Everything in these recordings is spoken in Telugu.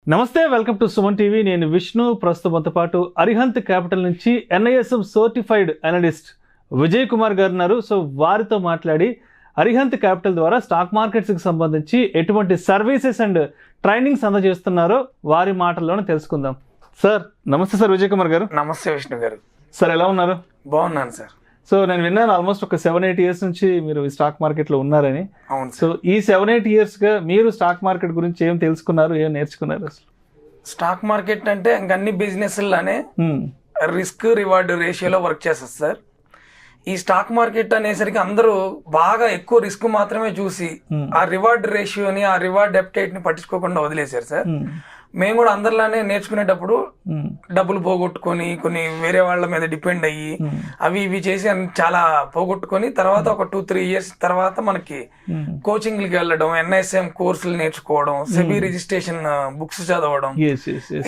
నమస్తే, వెల్కమ్ టు సుమన్ టీవీ. నేను విష్ణు. ప్రస్తుతంతో పాటు అరిహంత్ క్యాపిటల్ నుంచి NISM certified analyst Vijay Kumar గారు ఉన్నారు. సో వారితో మాట్లాడి అరిహంత్ క్యాపిటల్ ద్వారా స్టాక్ మార్కెట్స్కి సంబంధించి ఎటువంటి సర్వీసెస్ అండ్ ట్రైనింగ్స్ అందజేస్తున్నారో వారి మాటల్లోనే తెలుసుకుందాం. సార్ నమస్తే. సార్ విజయ్ కుమార్ గారు. నమస్తే విష్ణు గారు. సార్ ఎలా ఉన్నారు? బాగున్నాను సార్. సో నేను విన్నాను ఆల్మోస్ట్ ఒక 7-8 years నుంచి మీరు ఈ స్టాక్ మార్కెట్లో ఉన్నారని. అవును. సో ఈ 7-8 yearsగా మీరు స్టాక్ మార్కెట్ గురించి ఏం తెలుసుకున్నారు, ఏం నేర్చుకున్నారు? అసలు స్టాక్ మార్కెట్ అంటే ఇంక అన్ని బిజినెస్లానే రిస్క్ రివార్డ్ రేషియోలో వర్క్ చేస్తారు సార్. ఈ స్టాక్ మార్కెట్ అనేసరికి అందరూ బాగా ఎక్కువ రిస్క్ మాత్రమే చూసి ఆ రివార్డ్ రేషియోని, ఆ రివార్డ్ అప్టైట్ని పట్టించుకోకుండా వదిలేశారు సార్. మేము కూడా అందరిలానే నేర్చుకునేటప్పుడు డబ్బులు పోగొట్టుకొని కొన్ని వేరే వాళ్ళ మీద డిపెండ్ అయ్యి అవి ఇవి చేసి చాలా పోగొట్టుకొని తర్వాత ఒక 2-3 years తర్వాత మనకి కోచింగ్లకి వెళ్ళడం, NISM కోర్సులు నేర్చుకోవడం, సెబీ రిజిస్ట్రేషన్ బుక్స్ చదవడం,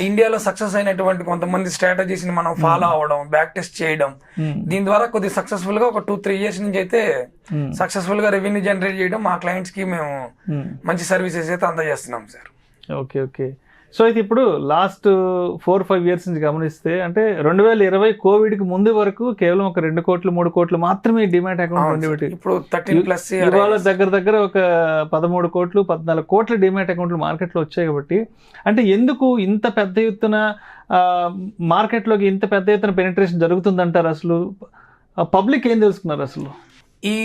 ఇండియాలో సక్సెస్ అయినటువంటి కొంతమంది స్ట్రాటజీస్ ని మనం ఫాలో అవ్వడం, బ్యాక్ టెస్ట్ చేయడం, దీని ద్వారా కొద్దిగా సక్సెస్ఫుల్ గా ఒక 2-3 years నుంచి అయితే సక్సెస్ఫుల్ గా రెవెన్యూ జనరేట్ చేయడం, మా క్లయింట్స్ కి మేము మంచి సర్వీసెస్ అయితే అందజేస్తున్నాం సార్. Okay okay. సో అయితే ఇప్పుడు లాస్ట్ 4-5 years నుంచి గమనిస్తే అంటే 2020 కోవిడ్కి ముందు వరకు కేవలం ఒక 2 కోట్లు 3 కోట్లు మాత్రమే డిమాట్ అకౌంట్ ఉండేవి. ఇప్పుడు 13+ ఇవాళ దగ్గర ఒక 13 కోట్లు 14 కోట్ల డిమాట్ అకౌంట్లు మార్కెట్లో వచ్చాయి. కాబట్టి అంటే ఎందుకు ఇంత పెద్ద ఎత్తున మార్కెట్లోకి ఇంత పెద్ద ఎత్తున పెనిట్రేషన్ జరుగుతుందంటారు? అసలు పబ్లిక్ ఏం తెలుసుకున్నారు? అసలు ఈ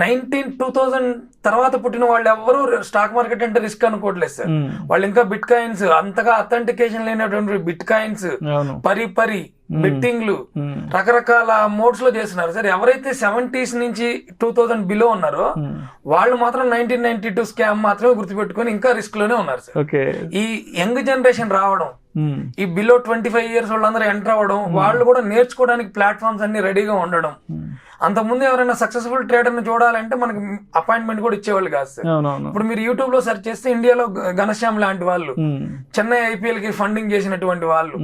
2000 తర్వాత పుట్టిన వాళ్ళు ఎవరు స్టాక్ మార్కెట్ అంటే రిస్క్ అనుకోవట్లేదు సార్. వాళ్ళు ఇంకా బిట్ కాయిన్స్, అంతగా అథెంటికేషన్ లేనటువంటి బిట్ కాయిన్స్, పరి బెట్టింగ్లు రకరకాల మోడ్స్ లో చేస్తున్నారు సార్. ఎవరైతే 70s నుంచి 2000 బిలో ఉన్నారో వాళ్ళు మాత్రం 1992 స్కామ్ మాత్రమే గుర్తుపెట్టుకొని ఇంకా రిస్క్ లోనే ఉన్నారు సార్. ఈ యంగ్ జనరేషన్ రావడం, ఈ బిలో 25 years వాళ్ళందరూ ఎంటర్ అవ్వడం, వాళ్ళు కూడా నేర్చుకోవడానికి ప్లాట్ఫామ్స్ అన్ని రెడీగా ఉండడం. అంతకుముందు ఎవరైనా సక్సెస్ఫుల్ ట్రేడర్ ని చూడాలంటే మనకి అపాయింట్మెంట్ కూడా ఇచ్చేవాళ్ళు కాదు సార్. ఇప్పుడు మీరు యూట్యూబ్ లో సెర్చ్ చేస్తే ఇండియాలో ఘనశ్యామ్ లాంటి వాళ్ళు, చెన్నై IPL కి ఫండింగ్ చేసినటువంటి వాళ్ళు,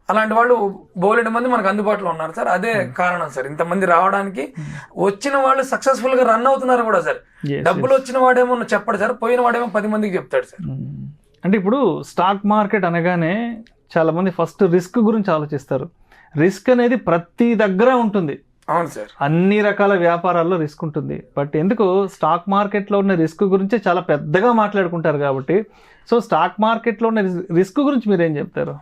అలాంటి వాళ్ళు బోలెడు మంది మనకు అందుబాటులో ఉన్నారు సార్. అదే కారణం సార్ ఇంతమంది రావడానికి. వచ్చిన వాళ్ళు సక్సెస్ఫుల్ గా రన్ అవుతున్నారు కూడా సార్. డబ్బులు వచ్చిన వాడేమో చెప్పడు సార్, పోయిన వాడేమో 10 మందికి చెప్తాడు సార్. అంటే ఇప్పుడు స్టాక్ మార్కెట్ అనగానే చాలా మంది ఫస్ట్ రిస్క్ గురించి ఆలోచిస్తారు. రిస్క్ అనేది ప్రతి దగ్గర ఉంటుంది. అవును సార్, అన్ని రకాల వ్యాపారాల్లో రిస్క్ ఉంటుంది. బట్ ఎందుకు స్టాక్ మార్కెట్లో ఉన్న రిస్క్ గురించే చాలా పెద్దగా మాట్లాడుకుంటారు. కాబట్టి సో స్టాక్ మార్కెట్లో ఉన్న రిస్క్ గురించి మీరేం చెప్తారు?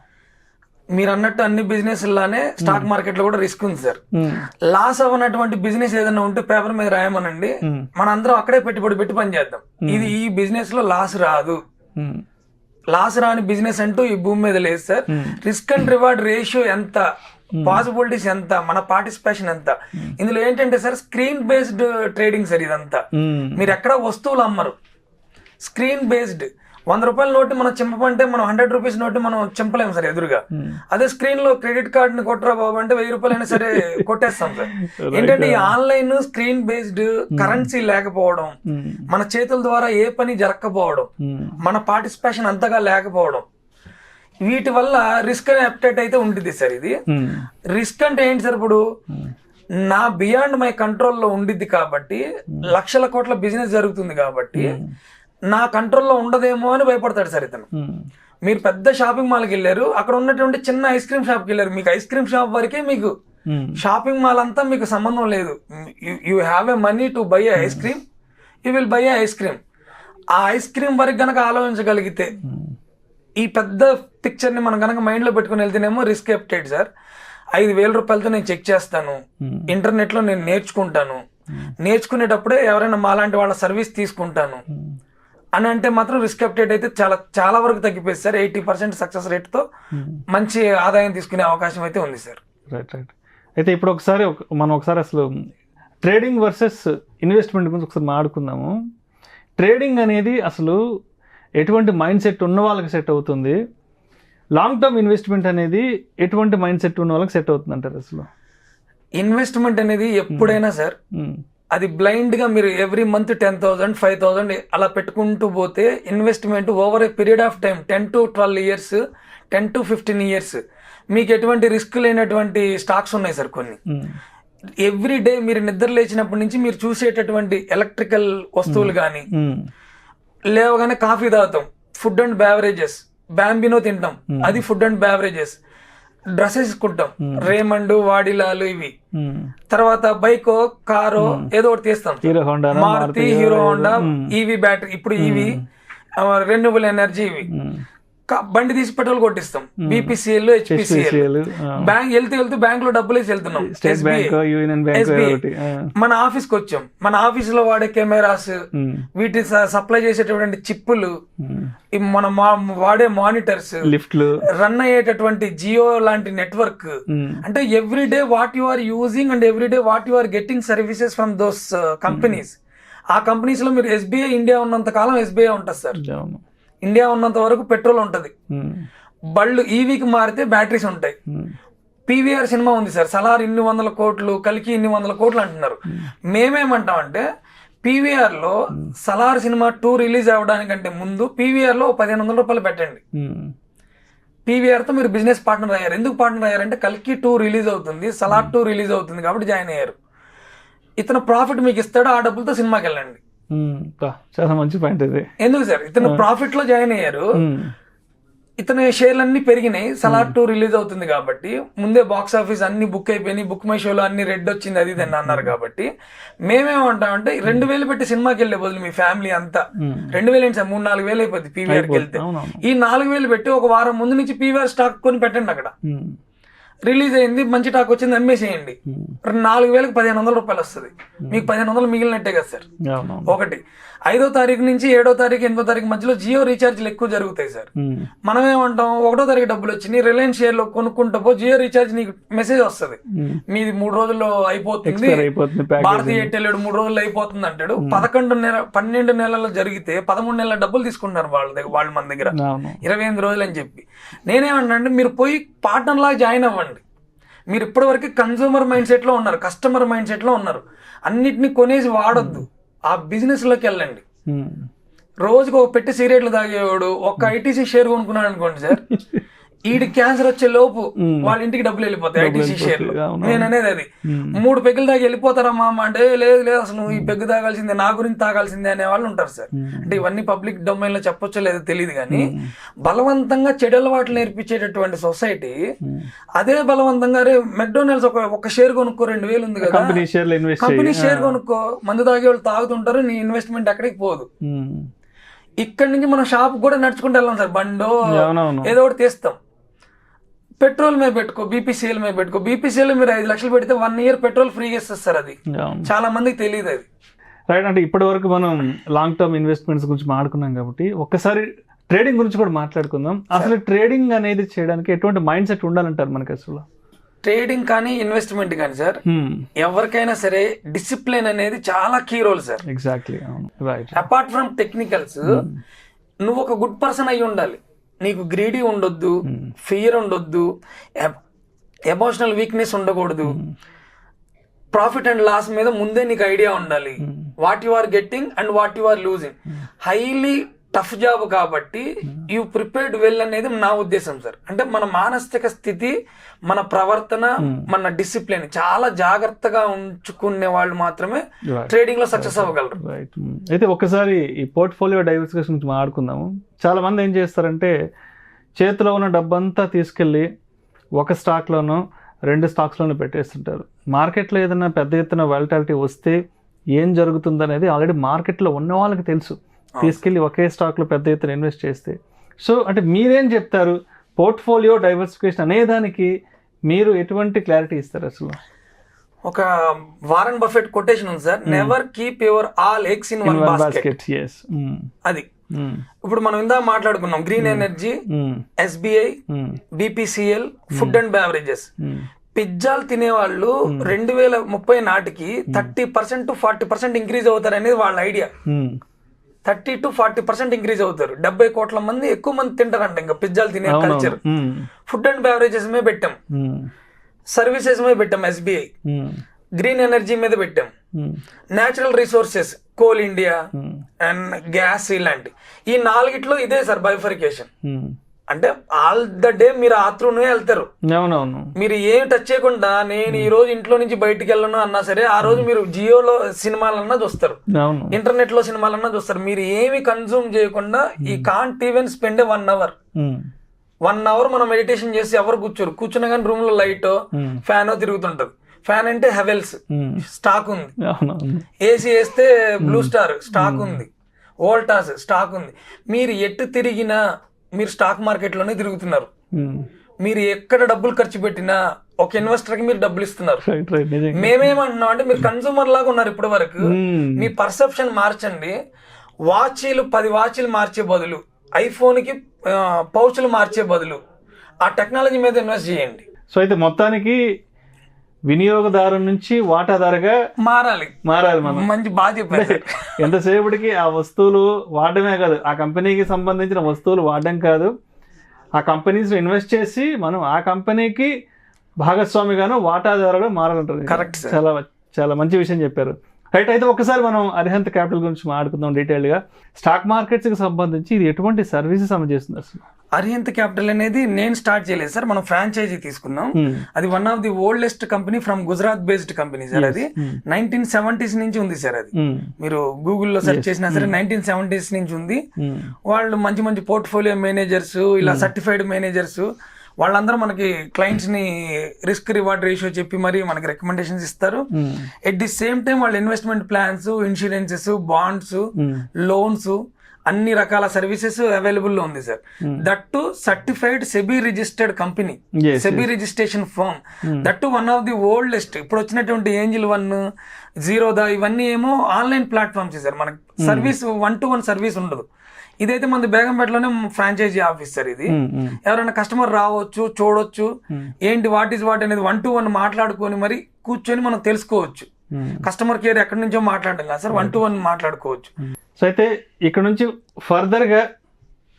మీరు అన్నట్టు అన్ని బిజినెస్ లానే స్టాక్ మార్కెట్ లో కూడా రిస్క్ ఉంది సార్. లాస్ అవ్వనటువంటి బిజినెస్ ఏదైనా ఉంటే పేపర్ మీద రాయమనండి, మన అందరం అక్కడే పెట్టి పని చేద్దాం. ఇది ఈ బిజినెస్ లో లాస్ రాదు, లాస్ రాని బిజినెస్ అంటూ ఈ భూమి మీద లేదు sir. Risk and reward ratio ఎంత, పాసిబిలిటీస్ ఎంత, మన పార్టిసిపేషన్ ఎంత. ఇందులో ఏంటంటే sir screen based trading sir. ఇదంతా మీరు ఎక్కడ వస్తువులు అమ్మరు, స్క్రీన్ బేస్డ్. 100 రూపాయల నోట్ మనం చింపమంటే మనం 100 రూపీస్ నోట్ మనం చింపలేము సార్ ఎదురుగా. అదే స్క్రీన్ లో క్రెడిట్ కార్డ్ ని కొట్టరా బాబు అంటే 1000 రూపాయలైనా సరే కొట్టేస్తాం సార్. ఏంటంటే ఈ ఆన్లైన్ స్క్రీన్ బేస్డ్ కరెన్సీ లేకపోవడం, మన చేతుల ద్వారా ఏ పని జరగకపోవడం, మన పార్టిసిపేషన్ అంతగా లేకపోవడం, వీటి వల్ల రిస్క్ అనే అప్డేట్ అయితే ఉంటుంది సార్. ఇది రిస్క్ అంటే ఏంటి సార్? ఇప్పుడు నా బియాండ్ మై కంట్రోల్లో ఉండిద్ది కాబట్టి, లక్షల కోట్ల బిజినెస్ జరుగుతుంది కాబట్టి నా కంట్రోల్లో ఉండదేమో అని భయపడతాడు సార్ ఇతను. మీరు పెద్ద షాపింగ్ మాల్కి వెళ్ళారు, అక్కడ ఉన్నటువంటి చిన్న ఐస్ క్రీమ్ షాప్కి వెళ్ళారు, మీకు ఐస్ క్రీమ్ షాప్ వరకే మీకు షాపింగ్ మాల్ అంతా మీకు సంబంధం లేదు. You have a money to buy a ice cream, you will buy a ice cream. ఆ ఐస్ క్రీమ్ వరకు గనక ఆలోచించగలిగితే, ఈ పెద్ద పిక్చర్ని మనం కనుక మైండ్లో పెట్టుకుని వెళ్తేనేమో రిస్క్ అప్డేట్ సార్. 5,000 రూపాయలతో నేను చెక్ చేస్తాను, ఇంటర్నెట్లో నేను నేర్చుకుంటాను, నేర్చుకునేటప్పుడే ఎవరైనా మాలాంటి వాళ్ళ సర్వీస్ తీసుకుంటాను అని అంటే మాత్రం రిస్క్ అప్డేట్ అయితే చాలా వరకు తగ్గిపోయింది సార్. 80% సక్సెస్ రేట్తో మంచి ఆదాయం తీసుకునే అవకాశం అయితే ఉంది సార్. రైట్. అయితే ఇప్పుడు మనం ఒకసారి అసలు ట్రేడింగ్ వర్సెస్ ఇన్వెస్ట్మెంట్ గురించి ఒకసారి మాట్లాడుకుందాము. ట్రేడింగ్ అనేది అసలు ఎటువంటి మైండ్ సెట్ ఉన్న వాళ్ళకి సెట్ అవుతుంది? లాంగ్ టర్మ్ ఇన్వెస్ట్మెంట్ అనేది ఎటువంటి మైండ్ సెట్ ఉన్న వాళ్ళకి సెట్ అవుతుంది అంటారు? అసలు ఇన్వెస్ట్మెంట్ అనేది ఎప్పుడైనా సార్ అది బ్లైండ్ గా మీరు ఎవ్రీ మంత్ 10,000 5,000 అలా పెట్టుకుంటూ పోతే investment over a period of time 10 to 12 years 10 to 15 years మీకు ఎటువంటి రిస్క్ లేనటువంటి స్టాక్స్ ఉన్నాయి సార్ కొన్ని. ఎవ్రీ డే మీరు నిద్ర లేచినప్పటి నుంచి మీరు చూసేటటువంటి ఎలక్ట్రికల్ వస్తువులు కానీ, లేవగానే కాఫీ తాగుతాం, ఫుడ్ అండ్ బెవరేజెస్, బ్యాంబినో తింటాం, అది ఫుడ్ అండ్ బెవరేజెస్. డ్రెస్సెస్ కొంటాం, రేమండ్, వాడిలాలు ఇవి. తర్వాత బైక్, కారు ఏదో ఒకటి తీస్తాం, Maruti, Hero Honda, EV battery, ఇప్పుడు ఈవీ, రెన్యూబుల్ ఎనర్జీ ఇవి. బండి తీసి పెట్రోల్ కొట్టిస్తాం, బీపీసీఎల్, హెచ్పిసిఎల్. బ్యాంక్ వెళ్తూ బ్యాంక్ లో డబ్బులు వేసి వెళ్తున్నాం, మన ఆఫీస్ కి వచ్చాం, మన ఆఫీస్ లో వాడే కెమెరాస్, వీటి సప్లై చేసేటటువంటి చిప్పులు, మన వాడే మానిటర్స్, లిఫ్ట్లు, రన్ అయ్యేటటువంటి జియో లాంటి నెట్వర్క్. అంటే everyday what you are using and everyday what you are getting services from those companies. ఆ కంపెనీస్ లో మీరు ఎస్బీఐ ఇండియా ఉన్నంత కాలం ఎస్బీఐ ఉంటుంది సార్. ఇండియా ఉన్నంత వరకు పెట్రోల్ ఉంటది. బళ్ళు ఈవీకి మారితే బ్యాటరీస్ ఉంటాయి. పీవీఆర్ సినిమా ఉంది సార్, సలార్ ఇన్ని 100 కోట్లు, కలికి ఇన్ని 100 కోట్లు అంటున్నారు. మేమేమంటామంటే పీవీఆర్ లో సలార్ సినిమా 2 రిలీజ్ అవ్వడానికంటే ముందు పీవీఆర్ లో 1500 రూపాయలు పెట్టండి. పీవీఆర్ తో మీరు బిజినెస్ పార్ట్నర్ అయ్యారు. ఎందుకు పార్ట్నర్ అయ్యారంటే కలికి 2 రిలీజ్ అవుతుంది, సలార్ 2 రిలీజ్ అవుతుంది కాబట్టి జాయిన్ అయ్యారు. ఇతను ప్రాఫిట్ మీకు ఇస్తాడు, ఆ డబ్బులతో సినిమాకి వెళ్ళండి. చాలా మంచి పాయింట్ ఇది. ఎందుకు సార్, ఇతను ప్రాఫిట్ లో జాయిన్ అయ్యారు, ఇతని షేర్లు అన్ని పెరిగినాయి, సలార్ 2 రిలీజ్ అవుతుంది కాబట్టి. ముందే బాక్స్ ఆఫీస్ అన్ని బుక్ అయిపోయినాయి, బుక్ మై షోలో అన్ని రెడ్ వచ్చింది, అది అని అన్నారు కాబట్టి మేమేమంటామంటే 2000 పెట్టి సినిమాకి వెళ్ళే బదులు మీ ఫ్యామిలీ అంతా 2000 ఏంటి సార్, 3-4 అయిపోద్ది పీవీఆర్కి వెళ్తే. ఈ 4000 పెట్టి ఒక వారం ముందు నుంచి పీవీఆర్ స్టాక్ కొని పెట్టండి. అక్కడ రిలీజ్ అయింది, మంచి టాక్ వచ్చింది, అమ్మేసేయండి. 4000కి 1500 రూపాయలు వస్తుంది, మీకు 1500 మిగిలినట్టే కదా సార్. ఒకటి 5వ తారీఖు నుంచి 7వ తారీఖు 8వ తారీఖు మధ్యలో జియో రీఛార్జ్లు ఎక్కువ జరుగుతాయి సార్. మనం ఏమంటాం, 1వ తారీఖు డబ్బులు వచ్చినాయి, రిలయన్స్ షేర్ లో కొనుక్కుంటా పో, జియో రీఛార్జ్ నీకు మెసేజ్ వస్తుంది, మీది 3 రోజుల్లో అయిపోతుంది, భారతీయ ఎయిర్టెల్ 3 రోజుల్లో అయిపోతుంది అంటాడు. 12 నెలలు జరిగితే 13 నెలల డబ్బులు తీసుకుంటున్నారు వాళ్ళు మన దగ్గర, 28 రోజులు అని చెప్పి. నేనేమంటా అంటే మీరు పోయి పార్ట్నర్ లాగా జాయిన్ అవ్వండి. మీరు ఇప్పటివరకు కన్సూమర్ మైండ్ సెట్ లో ఉన్నారు, కస్టమర్ మైండ్ సెట్ లో ఉన్నారు. అన్నిటిని కొనేసి వాడొద్దు, ఆ బిజినెస్ లోకి వెళ్ళండి. రోజుకు ఒక పెట్టి సిగరెట్లు తాగేవాడు ఒక ఐటీసీ షేర్ కొనుక్కున్నాడు అనుకోండి సార్, ఈడి క్యాన్సర్ వచ్చే లోపు వాళ్ళ ఇంటికి డబ్బులు వెళ్ళిపోతాయి ఐటీసీ షేర్లు. నేను అనేది అది 3 పెగ్గులు తాగి వెళ్ళిపోతారా మామ అంటే, లేదు లేదు అసలు నువ్వు ఈ పెగ్గు తాగాల్సిందే, నా గురించి తాగాల్సిందే అనే వాళ్ళు ఉంటారు సార్. అంటే ఇవన్నీ పబ్లిక్ డొమైన్ లో చెప్పొచ్చో లేదో తెలియదు కానీ బలవంతంగా చెడు అలవాట్లు నేర్పించేటటువంటి సొసైటీ అదే బలవంతంగా రే మెక్డొనాల్డ్స్ ఒక షేర్ కొనుక్కో 2000 ఉంది కదా, కంపెనీ షేర్ కొనుక్కో, మందు తాగే వాళ్ళు తాగుతుంటారు, నీ ఇన్వెస్ట్మెంట్ ఎక్కడికి పోదు. ఇక్కడ నుంచి మనం షాప్ కూడా నడుచుకుంటూ వెళ్ళాం సార్, బండో ఏదో ఒకటి తీస్తాం. పెట్రోల్ మీద పెట్టుకో, బీపీసీఎల్ మీద పెట్టుకో, బీపీసీఎల్ మీరు 5 లక్షలు పెడితే 1 ఇయర్ పెట్రోల్ ఫ్రీగా ఇస్తారు సార్. అది చాలా మందికి తెలియదు అది. రైట్. అంటే ఇప్పటి వరకు మనం లాంగ్ టర్మ్ ఇన్వెస్ట్మెంట్స్ గురించి మాట్లాడుకున్నాం కాబట్టి ఒక్కసారి ట్రేడింగ్ గురించి కూడా మాట్లాడుకుందాం. అసలు ట్రేడింగ్ అనేది చేయడానికి ఎటువంటి మైండ్ సెట్ ఉండాలంటారు మనకి? అసలు ట్రేడింగ్ కానీ ఇన్వెస్ట్మెంట్ కానీ సార్, ఎవరికైనా సరే డిసిప్లిన్ అనేది చాలా key role sir. Exactly. Apart from technicals, నువ్వు ఒక గుడ్ పర్సన్ అయి ఉండాలి. నీకు గ్రీడీ ఉండొద్దు, ఫియర్ ఉండొద్దు, ఎమోషనల్ వీక్నెస్ ఉండకూడదు. ప్రాఫిట్ అండ్ లాస్ మీద ముందే నీకు ఐడియా ఉండాలి. What you are getting and what you are losing. Highly tough job కాబట్టి యూ ప్రిపేర్డ్ వెల్ అనేది నా ఉద్దేశం సార్. అంటే మన మానసిక స్థితి, మన ప్రవర్తన, మన డిసిప్లిన్ చాలా జాగ్రత్తగా ఉంచుకునే వాళ్ళు మాత్రమే ట్రేడింగ్ లో సక్సెస్ అవ్వగలరు. అయితే ఒకసారి ఈ పోర్ట్ఫోలియో డైవర్సిఫికేషన్ గురించి మాట్లాడుకుందాము. చాలా మంది ఏం చేస్తారంటే చేతిలో ఉన్న డబ్బంతా తీసుకెళ్ళి ఒక స్టాక్లోనో 2 స్టాక్స్లోనూ పెట్టేస్తుంటారు. మార్కెట్లో ఏదైనా పెద్ద ఎత్తున వాలటాలిటీ వస్తే ఏం జరుగుతుందనేది ఆల్రెడీ మార్కెట్లో ఉన్న వాళ్ళకి తెలుసు. తీసుకెళ్ళి ఒకే స్టాక్లో పెద్ద ఎత్తున ఇన్వెస్ట్ చేస్తే. సో అంటే మీరేం చెప్తారు పోర్ట్ఫోలియో డైవర్సిఫికేషన్ అనేదానికి? మీరు ఎటువంటి క్లారిటీ ఇస్తారు? అసలు ఒక వారన్ బఫెట్ కొటేషన్ ఉంది sir, never keep your all eggs in one basket. అది ఇప్పుడు మనం ఇందా మాట్లాడుకున్నాం, green energy, SBI, BPCL, food and beverages. పిజ్జాలు తినేవాళ్ళు 2030 నాటికి 30% to 40% ఇంక్రీజ్ అవుతారు అనేది వాళ్ళ ఐడియా. 30 to 40% ఇంక్రీజ్ అవుతారు. 70 కోట్ల మంది ఎక్కువ మంది తింటారంట ఇంకా పిజ్జాలు తినే కల్చర్. ఫుడ్ అండ్ బెవరేజెస్ మీద పెట్టాం, సర్వీసెస్ మీద పెట్టాం ఎస్బీఐ, గ్రీన్ ఎనర్జీ మీద పెట్టాం, natural resources, coal India and gas, ఇలాంటి ఈ 4 ఇదే సార్ బైఫర్కేషన్. అంటే ఆల్ ద డే మీరు ఆ త్రూనే వెళ్తారు. అవునవును. మీరు ఏం టచ్ చేయకుండా నేను ఈ రోజు ఇంట్లో నుంచి బయటికి వెళ్ళను అన్నా సరే ఆ రోజు మీరు జియోలో సినిమాలన్నా చూస్తారు, అవును. ఇంటర్నెట్ లో సినిమాలన్నా చూస్తారు. మీరు ఏమి కన్సూమ్ చేయకుండా ఈ can't even spend 1 hour. 1 hour మనం మెడిటేషన్ చేసి ఎవరు కూర్చున్నా కానీ రూమ్ లో లైట్ ఫ్యాన్ తిరుగుతుంటది. ఫ్యాన్ అంటే హెవెల్స్ స్టాక్ ఉంది, ఏసీ వేస్తే బ్లూ స్టార్ స్టాక్ ఉంది, వోల్టాస్ స్టాక్ ఉంది. మీరు ఎటు తిరిగినా మీరు స్టాక్ మార్కెట్ లోనే తిరుగుతున్నారు. మీరు ఎక్కడ డబ్బులు ఖర్చు పెట్టినా ఒక ఇన్వెస్టర్ కి మీరు డబ్బులు ఇస్తున్నారు. మేమేమంటున్నాం అంటే మీరు కన్సూమర్ లాగా ఉన్నారు ఇప్పటి వరకు. మీ పర్సెప్షన్ మార్చండి. వాచీలు 10 వాచీలు మార్చే బదులు, ఐఫోన్ కి పౌచులు మార్చే బదులు ఆ టెక్నాలజీ మీద ఇన్వెస్ట్ చేయండి. సో అయితే మొత్తానికి వినియోగదారు నుంచి వాటాదారుగా మారాలి మనం. మంచి బాగా చెప్పారు. ఎంతసేపటికి ఆ వస్తువులు వాడడమే కాదు, ఆ కంపెనీకి సంబంధించిన వస్తువులు వాడడం కాదు, ఆ కంపెనీస్ ఇన్వెస్ట్ చేసి మనం ఆ కంపెనీకి భాగస్వామిగాను వాటాదారుగా మారాలంటారు. కరెక్ట్. చాలా చాలా మంచి విషయం చెప్పారు. రైట్. అయితే ఒకసారి మనం అరిహంత్ క్యాపిటల్ గురించి మాట్లాడుకుందాం డీటెయిల్గా. స్టాక్ మార్కెట్స్కి సంబంధించి ఇది ఎటువంటి సర్వీసెస్ అందజేస్తుంది అసలు? అరిహంత్ క్యాపిటల్ అనేది నేను స్టార్ట్ చేయలేదు సార్, మనం ఫ్రాంచైజీ తీసుకున్నాం. అది one of the oldest company from Gujarat based company sir. అది 1970s నుంచి ఉంది సార్. అది మీరు గూగుల్లో సెర్చ్ చేసినా సరే 1970s నుంచి ఉంది. వాళ్ళు మంచి మంచి పోర్ట్ఫోలియో మేనేజర్స్, ఇలా సర్టిఫైడ్ మేనేజర్స్, వాళ్ళందరూ మనకి క్లయింట్స్ ని రిస్క్ రివార్డ్ రేషియో చెప్పి మరి మనకి రికమెండేషన్స్ ఇస్తారు. ఎట్ ది సేమ్ టైం వాళ్ళ investment plans, insurances, bonds, loans, అన్ని రకాల సర్వీసెస్ అవైలబుల్ లో ఉంది sir. That certified SEBI registered company, SEBI registration firm, that one of the oldest. ఇప్పుడు వచ్చినటువంటి ఏంజిల్ 1, జీరోదా, ఇవన్నీ ఏమో ఆన్లైన్ ప్లాట్ఫామ్స్ సార్. మనకి సర్వీస్ 1-to-1 సర్వీస్ ఉండదు. ఇదైతే మన బేగంపేటలోనే ఫ్రాంచైజీ ఆఫీస్ సార్. ఇది ఎవరైనా కస్టమర్ రావచ్చు, చూడొచ్చు, ఏంటి వాట్ ఈస్ వాట్ అనేది 1-to-1 మాట్లాడుకొని మరి కూర్చొని మనం తెలుసుకోవచ్చు. కస్టమర్ కేర్ ఎక్కడి నుంచో మాట్లాడడం కాదు సార్, 1-to-1 మాట్లాడుకోవచ్చు. సో అయితే ఇక్కడ నుంచి ఫర్దర్గా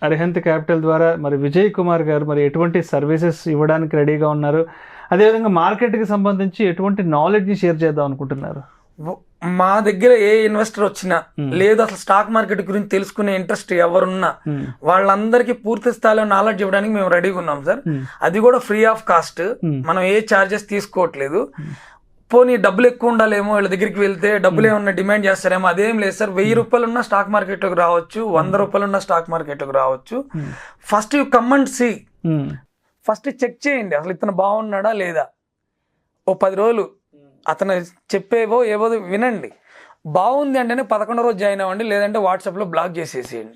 అరిహంత్ క్యాపిటల్ ద్వారా మరి విజయ్ కుమార్ గారు మరి ఎటువంటి సర్వీసెస్ ఇవ్వడానికి రెడీగా ఉన్నారు, అదేవిధంగా మార్కెట్కి సంబంధించి ఎటువంటి నాలెడ్జ్ని షేర్ చేద్దాం అనుకుంటున్నారు? మా దగ్గర ఏ ఇన్వెస్టర్ వచ్చినా, లేదు అసలు స్టాక్ మార్కెట్ గురించి తెలుసుకునే ఇంట్రెస్ట్ ఎవరున్నా వాళ్ళందరికీ పూర్తి స్థాయిలో నాలెడ్జ్ ఇవ్వడానికి మేము రెడీగా ఉన్నాం సార్. అది కూడా ఫ్రీ ఆఫ్ కాస్ట్. మనం ఏ ఛార్జెస్ తీసుకోవట్లేదు. పోనీ డబ్బులు ఎక్కువ ఉండాలేమో, వీళ్ళ దగ్గరికి వెళ్తే డబ్బులు ఏమన్నా డిమాండ్ చేస్తారేమో, అదేం లేదు సార్. 1000 రూపాయలు ఉన్న స్టాక్ మార్కెట్లోకి రావచ్చు, 100 రూపాయలు ఉన్న స్టాక్ మార్కెట్లోకి రావచ్చు. First you come and see, first check చేయండి అసలు ఇతను బాగున్నాడా లేదా. ఓ 10 రోజులు అతను చెప్పేవో ఏవో వినండి. బాగుంది అంటేనే 11వ రోజు జాయిన్ అవ్వండి, లేదంటే వాట్సాప్లో బ్లాక్ చేసేసేయండి.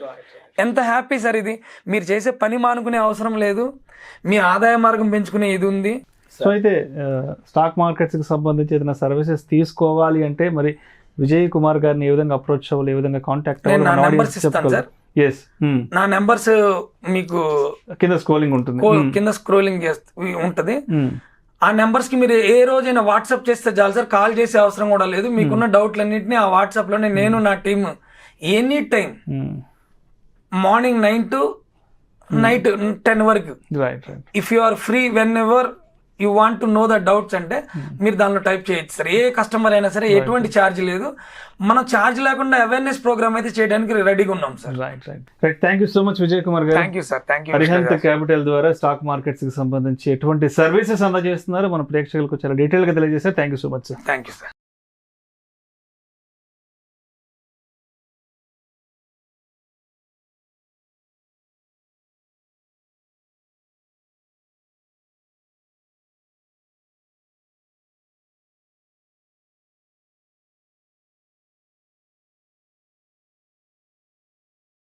ఎంత హ్యాపీ సార్ ఇది. మీరు చేసే పని మానుకునే అవసరం లేదు, మీ ఆదాయ మార్గం పెంచుకునే ఇది ఉంది. సో అయితే స్టాక్ మార్కెట్స్కి సంబంధించి ఏదైనా సర్వీసెస్ తీసుకోవాలి అంటే మరి విజయ్ కుమార్ గారిని ఏ విధంగా అప్రోచ్ అవ్వాలి, ఏ విధంగా కాంటాక్ట్ అవ్వాలి? నా నెంబర్స్ మీకు కింద స్క్రోలింగ్ ఉంటుంది, కింద స్క్రోలింగ్ ఉంటది. ఆ నెంబర్స్ కి మీరు ఏ రోజైనా వాట్సాప్ చేస్తే చాలు సార్, కాల్ చేసే అవసరం కూడా లేదు. మీకున్న డౌట్లన్నింటినీ ఆ వాట్సాప్ లోనే నేను, నా team any time morning 9 to night 10 వరకు, if you are free whenever you want to know the doubts అంటే మీరు దానిలో టైప్ చేయొచ్చు సార్. ఏ కస్టమర్ అయినా సరే, ఎటువంటి ఛార్జ్ లేదు. మనం ఛార్జ్ లేకుండా అవేర్నెస్ ప్రోగ్రామ్ అయితే చేయడానికి రెడీగా ఉన్నాం sir. Right. Thank you so much Vijay Kumar గారు. Thank you sir. Thank you. Arihant capital ద్వారా స్టాక్ మార్కెట్స్ కి సంబంధించి ఎటువంటి సర్వీసెస్ అందజేస్తున్నారు మన ప్రేక్షకులకు చాలా డీటెయిల్ గా తెలియజేశారు. Thank you so much sir. Thank you sir.